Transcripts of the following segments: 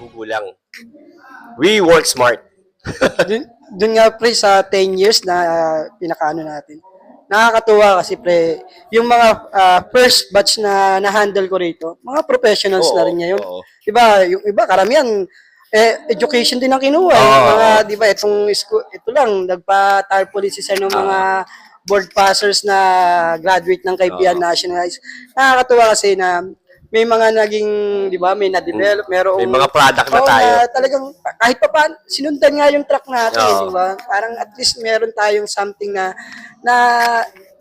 magugulang. We work smart. Dun nga pre sa 10 years na pinakaano natin. Nakakatuwa kasi pre, yung mga first batch na na-handle ko rito, mga professionals na rin ngayon. Oo. Diba, yung iba karamihan education din ang kinuha. Yung mga, di ba, itong school, ito lang, nagpa-tarpaulin si sir ng mga board passers na graduate ng Kaibigan National High School. Nakakatuwa kasi na may mga naging, di ba, may na-develop, May mga product na tayo. Na talagang kahit pa paano, sinundan nga yung track natin, di ba? Parang at least meron tayong something na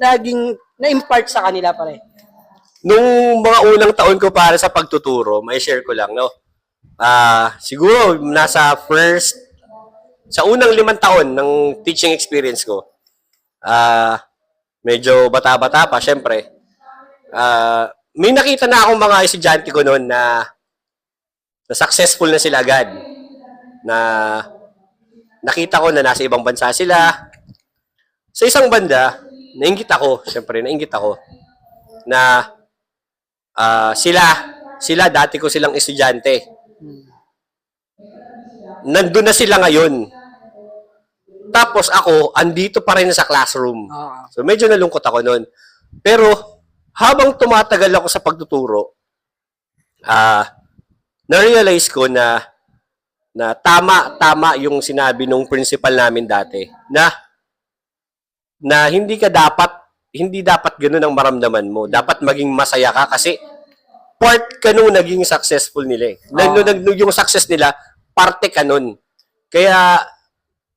naging na-impart sa kanila pare. Nung mga unang taon ko para sa pagtuturo, may share ko lang, no? Siguro nasa sa unang 5 taon ng teaching experience ko, medyo bata-bata pa, syempre. May nakita na akong mga estudyante ko noon na successful na sila agad. Na nakita ko na nasa ibang bansa sila. Sa isang banda, nainggit ako na sila dati ko silang estudyante. Nandun na sila ngayon. Tapos ako, andito pa rin sa classroom. So medyo nalungkot ako noon. Pero habang tumatagal ako sa pagtuturo, na-realize ko na tama yung sinabi nung principal namin dati na hindi dapat ganoon ang maramdaman mo. Dapat maging masaya ka kasi part ka nung naging successful nila. Yung success nila, parte ka nun. Kaya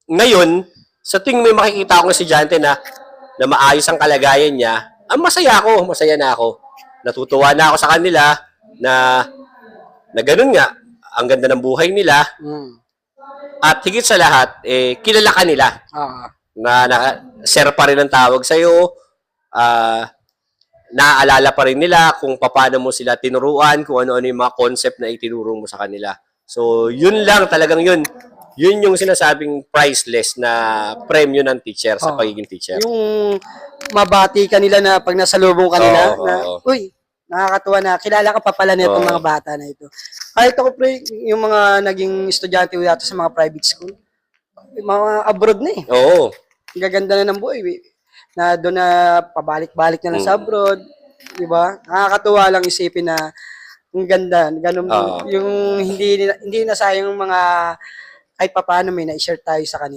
ngayon, sa tuwing may makikita akong estudyante na maayos ang kalagayan niya, masaya na ako. Natutuwa na ako sa kanila na ganun nga, ang ganda ng buhay nila. At higit sa lahat, kilala ka nila. Na sir pa rin ang tawag sa'yo. Naaalala pa rin nila kung paano mo sila tinuruan, kung ano-ano yung mga concept na itinuro mo sa kanila. So, yun lang, talagang yun. Yun yung sinasabing priceless na premyo ng teacher sa pagiging teacher. Yung mabati ka nila na pag nasalubong ka nila, uy, nakakatuwa na, kilala ka pa pala na itong mga bata na ito. Kahit ako, pre, yung mga naging estudyante ko dito sa mga private school, mga abroad na eh. Oo. Gaganda na ng buhay. Na doon na pabalik-balik na lang sa abroad. Di ba? Nakakatuwa lang isipin na ang ganda. Ganun, yung hindi na sayang mga kahit papaano may na-share tayo sa kanila.